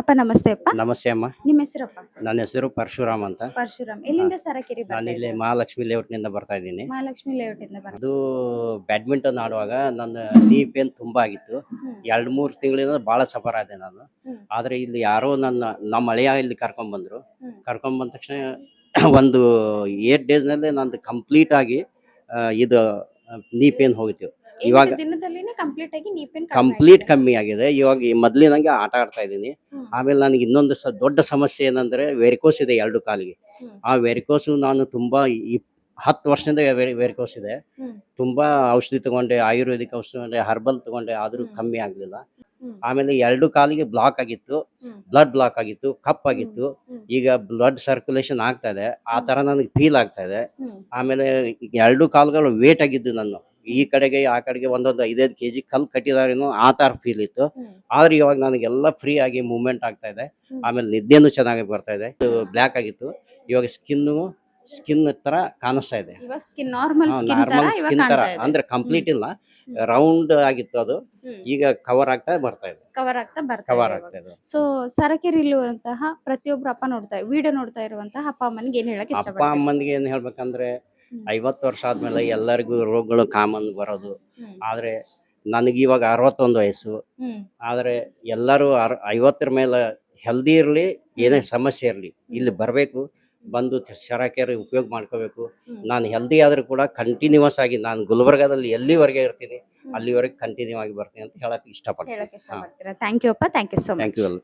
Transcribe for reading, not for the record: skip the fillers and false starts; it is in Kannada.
ಅಪ್ಪ ನಮಸ್ತೆ ಅಪ್ಪ. ನಮಸ್ತೆ ಅಮ್ಮ. ನಿಮ್ಮ ಹೆಸರಪ್ಪ? ನನ್ನ ಹೆಸರು ಪರಶುರಾಮ್ ಅಂತ. ಪರಶುರಾಮ್. ಎಲ್ಲಿಂದ ಸರಕೇರಿ ನಾನು ಬರ್ತಾ ಇಲ್ಲಿ ಇದ್ದೀರಾ? ಮಹಾಲಕ್ಷ್ಮಿ ಲೇಔಟ್ನಿಂದ ಬರ್ತಾ ಇದ್ದೀನಿ. ಮಹಾಲಕ್ಷ್ಮಿ ಲೇಔಟ್ ಇಂದ ಬರ್ತಾ. ಅದು ಬ್ಯಾಡ್ಮಿಂಟನ್ ಆಡುವಾಗ ನನ್ನ ನೀ ಪೇನ್ ತುಂಬ ಆಗಿತ್ತು. 2-3 ತಿಂಗಳಿಂದ ಭಾಳ ಸಫರ್ ಆದೆ ನಾನು. ಆದರೆ ಇಲ್ಲಿ ಯಾರೋ ನಮ್ಮ ಅಳಿಯ ಇಲ್ಲಿ ಕರ್ಕೊಂಡ್ಬಂದರು. ಕರ್ಕೊಂಡ್ಬಂದ ತಕ್ಷಣ ಒಂದು 8 ಡೇಸ್ನಲ್ಲೇ ನಂದು ಕಂಪ್ಲೀಟ್ ಆಗಿ ಇದು ನೀ ಪೇನ್ ಹೋಗಿತ್ತು. ಇವಾಗ ದಿನದಲ್ಲಿನೇ ಕಂಪ್ಲೀಟ್ ಆಗಿ ನೀ ಪೇನ್ ಕಂಪ್ಲೀಟ್ ಕಮ್ಮಿ ಆಗಿದೆ. ಇವಾಗ ಮೊದಲಿನಂಗೆ ಆಟ ಆಡ್ತಾ ಇದ್ದೀನಿ. ಆಮೇಲೆ ನನಗೆ ಇನ್ನೊಂದು ದೊಡ್ಡ ಸಮಸ್ಯೆ ಏನಂದರೆ ವೆರಿಕೋಸ್ ಇದೆ 2 ಕಾಲಿಗೆ. ಆ ವೆರಿಕೋಸು ನಾನು ತುಂಬ 10 ವರ್ಷದಿಂದ ವೆರಿಕೋಸ್ ಇದೆ. ತುಂಬ ಔಷಧಿ ತಗೊಂಡೆ, ಆಯುರ್ವೇದಿಕ್ ಔಷಧಿ ತಗೊಂಡೆ, ಹರ್ಬಲ್ ತಗೊಂಡೆ, ಆದರೂ ಕಮ್ಮಿ ಆಗಲಿಲ್ಲ. ಆಮೇಲೆ 2 ಕಾಲಿಗೆ ಬ್ಲಾಕ್ ಆಗಿತ್ತು, ಬ್ಲಡ್ ಬ್ಲಾಕ್ ಆಗಿತ್ತು, ಕಪ್ಪಾಗಿತ್ತು. ಈಗ ಬ್ಲಡ್ ಸರ್ಕ್ಯುಲೇಷನ್ ಆಗ್ತಾ ಇದೆ. ಆ ಥರ ನನಗೆ ಫೀಲ್ ಆಗ್ತಾ ಇದೆ. ಆಮೇಲೆ 2 ಕಾಲುಗಳು ವೇಟ್ ಆಗಿದ್ದು ನಾನು ಈ ಕಡೆಗೆ ಆ ಕಡೆಗೆ ಒಂದೊಂದು 5-5 kg ಕಲ್ಲು ಕಟ್ಟಿದಾರೇನೋ ಆ ಥರ ಫೀಲ್ ಇತ್ತು. ಆದರೆ ಇವಾಗ ನನಗೆಲ್ಲ ಫ್ರೀ ಆಗಿ ಮೂವ್ಮೆಂಟ್ ಆಗ್ತಾ ಇದೆ. ಆಮೇಲೆ ನಿದ್ದೆನೂ ಚೆನ್ನಾಗಿ ಬರ್ತಾ ಇದೆ. ಬ್ಲ್ಯಾಕ್ ಆಗಿತ್ತು, ಇವಾಗ ಸ್ಕಿನ್ ತರ ಕಾಣಿಸ್ತಾ ಇದೆ. ಇವಾಗ ಸ್ಕಿನ್ ನಾರ್ಮಲ್ ಸ್ಕಿನ್ ತರ ನಾರ್ಮಲ್ ಇವಾಗ ಸ್ಕಿನ್ ತರ ಕಾಣ್ತಾ ಇದೆ. ಅಂದ್ರೆ ಕಂಪ್ಲೀಟ್ ಇಲ್ಲ, ರೌಂಡ್ ಆಗಿತ್ತು ಅದು. ಈಗ ಕವರ್ ಆಗ್ತಾ ಬರ್ತಾ ಇದೆ. ಕವರ್ ಆಗ್ತಾ ಬರ್ತಾ ಕವರ್ ಇದೆ ಆಗ್ತಾ ಇವಾಗ. ಇದೆ. ಸೊ ಸರಕೇರಿಲಿರುವಂತಹ ಪ್ರತಿಯೊಬ್ಬರು ಅಪ್ಪ ವಿಡಿಯೋ ನೋಡ್ತಾ ಇರುವಂತಹ ಅಪ್ಪ ಅಮ್ಮನಿಗೆ ಏನ್ ಹೇಳಕ್ ಅಪ್ಪ ಇಷ್ಟಪಡ್ತೀರಾ? ಅಮ್ಮನಿಗೆ ಏನು ಹೇಳ್ಬೇಕಂದ್ರೆ 50 ವರ್ಷ ಆದ್ಮೇಲೆ ಎಲ್ಲರಿಗೂ ರೋಗಗಳು ಕಾಮನ್ ಬರೋದು. ಆದರೆ ನನಗೆ ಇವಾಗ 61 ವಯಸ್ಸು. ಆದರೆ ಎಲ್ಲರೂ 50 ಮೇಲೆ ಹೆಲ್ದಿ ಇರಲಿ, ಏನೇ ಸಮಸ್ಯೆ ಇರಲಿ ಇಲ್ಲಿ ಬರಬೇಕು, ಬಂದು ಸರಕೇರಿ ಉಪಯೋಗ ಮಾಡ್ಕೋಬೇಕು. ನಾನು ಹೆಲ್ದಿ ಆದರೂ ಕೂಡ ಕಂಟಿನ್ಯೂಸ್ ಆಗಿ ನಾನು ಗುಲ್ಬರ್ಗಾದಲ್ಲಿ ಎಲ್ಲಿವರೆಗೆ ಇರ್ತೀನಿ ಅಲ್ಲಿವರೆಗೆ ಕಂಟಿನ್ಯೂ ಆಗಿ ಬರ್ತೀನಿ ಅಂತ ಹೇಳಕ್ ಇಷ್ಟಪಡ್ತೀನಿ. ಥ್ಯಾಂಕ್ ಯು ಅಪ್ಪ, thank you so much. Thank you.